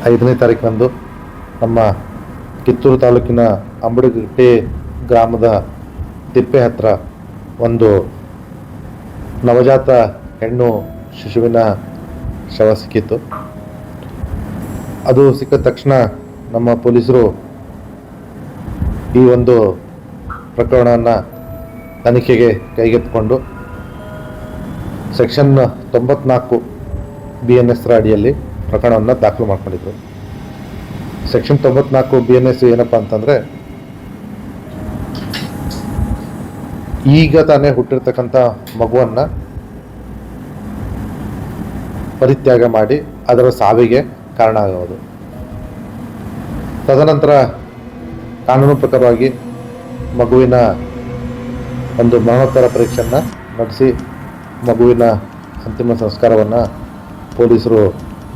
5ನೇ ತಾರೀಕಿನಂದು ನಮ್ಮ ಕಿತ್ತೂರು ತಾಲೂಕಿನ ಅಂಬಡಗಟ್ಟೆ ಗ್ರಾಮದ ತಿಪ್ಪೆ ಹತ್ರ ಒಂದು ನವಜಾತ ಹೆಣ್ಣು ಶಿಶುವಿನ ಶವ ಸಿಕ್ಕಿತ್ತು. ಅದು ಸಿಕ್ಕ ತಕ್ಷಣ ನಮ್ಮ ಪೊಲೀಸರು ಈ ಒಂದು ಪ್ರಕರಣವನ್ನು ತನಿಖೆಗೆ ಕೈಗೆತ್ತಿಕೊಂಡು ಸೆಕ್ಷನ್ 94 BNS ಅಡಿಯಲ್ಲಿ ಪ್ರಕರಣವನ್ನು ದಾಖಲು ಮಾಡ್ಕೊಂಡಿದ್ರು. ಸೆಕ್ಷನ್ 94 BNS ಏನಪ್ಪ ಅಂತಂದರೆ, ಈಗ ತಾನೇ ಹುಟ್ಟಿರ್ತಕ್ಕಂಥ ಮಗುವನ್ನು ಪರಿತ್ಯಾಗ ಮಾಡಿ ಅದರ ಸಾವಿಗೆ ಕಾರಣ ಆಗೋದು. ತದನಂತರ ಕಾನೂನು ಪ್ರಕಾರವಾಗಿ ಮಗುವಿನ ಒಂದು ಮರಣೋತ್ತರ ಪರೀಕ್ಷೆಯನ್ನು ನಡೆಸಿ ಮಗುವಿನ ಅಂತಿಮ ಸಂಸ್ಕಾರವನ್ನು ಪೊಲೀಸರು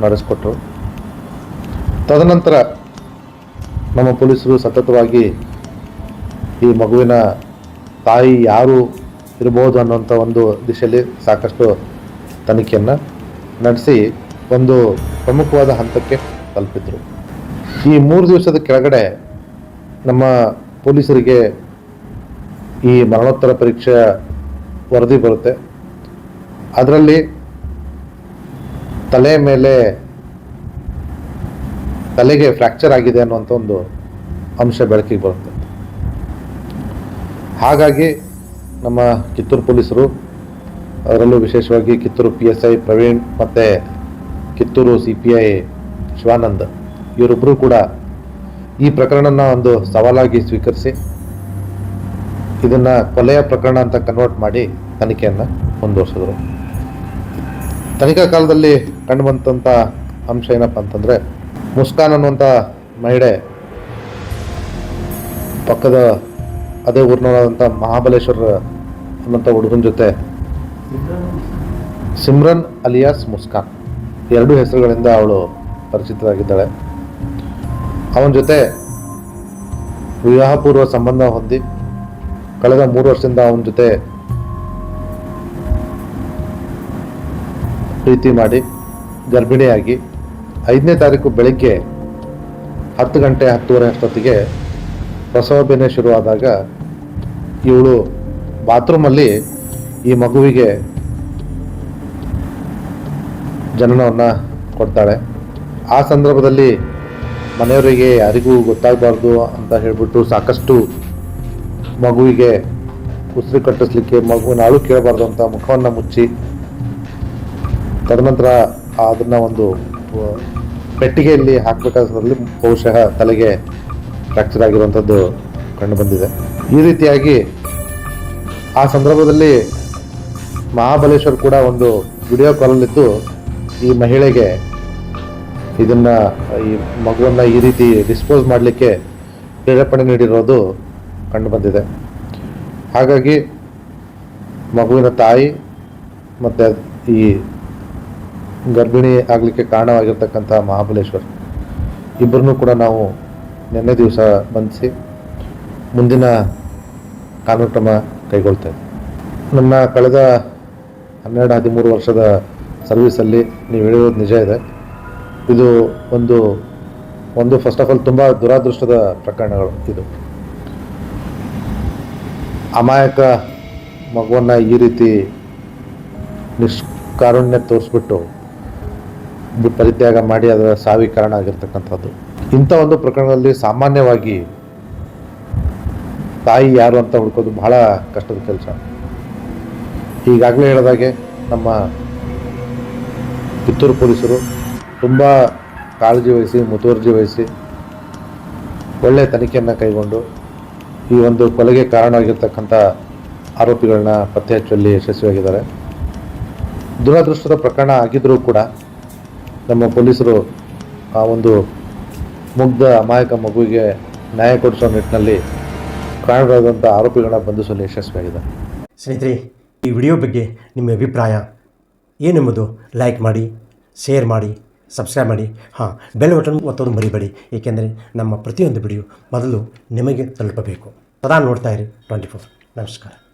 ನಡೆಸಿಕೊಟ್ರು. ತದನಂತರ ನಮ್ಮ ಪೊಲೀಸರು ಸತತವಾಗಿ ಈ ಮಗುವಿನ ತಾಯಿ ಯಾರು ಇರ್ಬೋದು ಅನ್ನೋಂಥ ಒಂದು ದಿಶೆಯಲ್ಲಿ ಸಾಕಷ್ಟು ತನಿಖೆಯನ್ನು ನಡೆಸಿ ಒಂದು ಪ್ರಮುಖವಾದ ಹಂತಕ್ಕೆ ತಲುಪಿದ್ರು. ಈ 3 ದಿವಸದ ಕೆಳಗಡೆ ನಮ್ಮ ಪೊಲೀಸರಿಗೆ ಈ ಮರಣೋತ್ತರ ಪರೀಕ್ಷೆಯ ವರದಿ ಬರುತ್ತೆ. ಅದರಲ್ಲಿ ತಲೆಗೆ ಫ್ರ್ಯಾಕ್ಚರ್ ಆಗಿದೆ ಅನ್ನುವಂಥ ಒಂದು ಅಂಶ ಬೆಳಕಿಗೆ ಬರುತ್ತೆ. ಹಾಗಾಗಿ ನಮ್ಮ ಕಿತ್ತೂರು ಪೊಲೀಸರು, ಅದರಲ್ಲೂ ವಿಶೇಷವಾಗಿ ಕಿತ್ತೂರು PSI ಪ್ರವೀಣ್ ಮತ್ತು ಕಿತ್ತೂರು CPI ಶಿವಾನಂದ್, ಇವರಿಬ್ಬರು ಕೂಡ ಈ ಪ್ರಕರಣನ ಒಂದು ಸವಾಲಾಗಿ ಸ್ವೀಕರಿಸಿ ಇದನ್ನು ಕೊಲೆಯ ಪ್ರಕರಣ ಅಂತ ಕನ್ವರ್ಟ್ ಮಾಡಿ ತನಿಖೆಯನ್ನು ಮುಂದುವರಿಸಿದ್ರು. ತನಿಖಾ ಕಾಲದಲ್ಲಿ ಕಂಡುಬಂದಂಥ ಅಂಶ ಏನಪ್ಪ ಅಂತಂದರೆ, ಮುಸ್ಕಾನ್ ಅನ್ನುವಂಥ ಮಹಿಳೆ ಪಕ್ಕದ ಅದೇ ಊರಿನವರಾದಂಥ ಮಹಾಬಲೇಶ್ವರ ಅನ್ನೋಂಥ ಹುಡುಗನ ಜೊತೆ ಸಿಮ್ರನ್ ಅಲಿಯಾಸ್ ಮುಸ್ಕಾನ್, 2 ಹೆಸರುಗಳಿಂದ ಅವಳು ಪರಿಚಿತರಾಗಿದ್ದಾಳೆ. ಅವನ ಜೊತೆ ವಿವಾಹಪೂರ್ವ ಸಂಬಂಧ ಹೊಂದಿ ಕಳೆದ 3 ವರ್ಷದಿಂದ ಅವನ ಜೊತೆ ಪ್ರೀತಿ ಮಾಡಿ ಗರ್ಭಿಣಿಯಾಗಿ 5ನೇ ತಾರೀಕು ಬೆಳಗ್ಗೆ 10 ಗಂಟೆ 10:30 ಅಷ್ಟೊತ್ತಿಗೆ ಪ್ರಸವ ಬೇನೆ ಶುರುವಾದಾಗ ಇವಳು ಬಾತ್ರೂಮಲ್ಲಿ ಈ ಮಗುವಿಗೆ ಜನನವನ್ನು ಕೊಡ್ತಾಳೆ. ಆ ಸಂದರ್ಭದಲ್ಲಿ ಮನೆಯವರಿಗೆ ಯಾರಿಗೂ ಗೊತ್ತಾಗಬಾರ್ದು ಅಂತ ಹೇಳಿಬಿಟ್ಟು ಸಾಕಷ್ಟು ಮಗುವಿಗೆ ಉಸಿರು ಕಟ್ಟಿಸ್ಲಿಕ್ಕೆ, ಮಗುವಿನ ಅಳು ಕೇಳಬಾರ್ದು ಅಂತ ಮುಖವನ್ನು ಮುಚ್ಚಿ, ತದನಂತರ ಅದನ್ನು ಒಂದು ಪೆಟ್ಟಿಗೆಯಲ್ಲಿ ಹಾಕಬೇಕಾದ್ರಲ್ಲಿ ಬಹುಶಃ ತಲೆಗೆ ಫ್ರ್ಯಾಕ್ಚರ್ ಆಗಿರುವಂಥದ್ದು ಕಂಡುಬಂದಿದೆ. ಈ ರೀತಿಯಾಗಿ ಆ ಸಂದರ್ಭದಲ್ಲಿ ಮಹಾಬಲೇಶ್ವರ್ ಕೂಡ ಒಂದು ವಿಡಿಯೋ ಕಾಲಲ್ಲಿದ್ದು ಈ ಮಹಿಳೆಗೆ ಇದನ್ನು, ಈ ಮಗುವನ್ನು ಈ ರೀತಿ ಡಿಸ್ಪೋಸ್ ಮಾಡಲಿಕ್ಕೆ ಪ್ರೇರೇಪಣೆ ನೀಡಿರೋದು ಕಂಡುಬಂದಿದೆ. ಹಾಗಾಗಿ ಮಗುವಿನ ತಾಯಿ ಮತ್ತು ಈ ಗರ್ಭಿಣಿ ಆಗಲಿಕ್ಕೆ ಕಾರಣವಾಗಿರ್ತಕ್ಕಂಥ ಮಹಾಬಲೇಶ್ವರ್ ಇಬ್ಬರನ್ನೂ ಕೂಡ ನಾವು ನಿನ್ನೆ ದಿವಸ ಬಂಧಿಸಿ ಮುಂದಿನ ಕಾನೂನು ಕ್ರಮ ಕೈಗೊಳ್ತೇವೆ. ನನ್ನ ಕಳೆದ 12-13 ವರ್ಷದ ಸರ್ವೀಸಲ್ಲಿ ನೀವು ಹೇಳಿರೋದು ನಿಜ ಇದೆ. ಇದು ಒಂದು ಫಸ್ಟ್ ಆಫ್ ಆಲ್ ತುಂಬ ದುರಾದೃಷ್ಟದ ಪ್ರಕರಣಗಳು. ಇದು ಅಮಾಯಕ ಮಗುವನ್ನು ಈ ರೀತಿ ನಿಷ್ಕಾರುಣ್ಯ ತೋರಿಸ್ಬಿಟ್ಟು ಪರಿತ್ಯಾಗ ಮಾಡಿ ಅದರ ಸಾವಿಗೆ ಕಾರಣ ಆಗಿರ್ತಕ್ಕಂಥದ್ದು. ಇಂಥ ಒಂದು ಪ್ರಕರಣದಲ್ಲಿ ಸಾಮಾನ್ಯವಾಗಿ ತಾಯಿ ಯಾರು ಅಂತ ಹುಡ್ಕೋದು ಬಹಳ ಕಷ್ಟದ ಕೆಲಸ. ಈಗಾಗಲೇ ಹೇಳಿದಾಗೆ ನಮ್ಮ ಕಿತ್ತೂರು ಪೊಲೀಸರು ತುಂಬ ಕಾಳಜಿ ವಹಿಸಿ, ಮುತುವರ್ಜಿ ವಹಿಸಿ ಒಳ್ಳೆಯ ತನಿಖೆಯನ್ನು ಕೈಗೊಂಡು ಈ ಒಂದು ಕೊಲೆಗೆ ಕಾರಣವಾಗಿರ್ತಕ್ಕಂಥ ಆರೋಪಿಗಳನ್ನ ಪತ್ತೆ ಹಚ್ಚುವಲ್ಲಿ ಯಶಸ್ವಿಯಾಗಿದ್ದಾರೆ. ದುರದೃಷ್ಟದ ಪ್ರಕರಣ ಆಗಿದ್ದರೂ ಕೂಡ ನಮ್ಮ ಪೊಲೀಸರು ಆ ಒಂದು ಮುಗ್ಧ ಅಮಾಯಕ ಮಗುವಿಗೆ ನ್ಯಾಯ ಕೊಡಿಸೋ ನಿಟ್ಟಿನಲ್ಲಿ ಕಾರಣರಾದಂಥ ಆರೋಪಿಗಳನ್ನ ಬಂಧಿಸಲು ಯಶಸ್ವಿಯಾಗಿದ್ದಾರೆ. ಸ್ನೇಹಿತರೆ, ಈ ವಿಡಿಯೋ ಬಗ್ಗೆ ನಿಮ್ಮ ಅಭಿಪ್ರಾಯ ಏನೆಂಬುದು ಲೈಕ್ ಮಾಡಿ, ಶೇರ್ ಮಾಡಿ, ಸಬ್ಸ್ಕ್ರೈಬ್ ಮಾಡಿ. ಬೆಲ್ ಬಟನ್ ಒತ್ತೋದು ಮರಿಬೇಡಿ, ಏಕೆಂದರೆ ನಮ್ಮ ಪ್ರತಿಯೊಂದು ವಿಡಿಯೋ ಮೊದಲು ನಿಮಗೆ ತಲುಪಬೇಕು. ಸದಾ ನೋಡ್ತಾ ಇರಿ 24. ನಮಸ್ಕಾರ.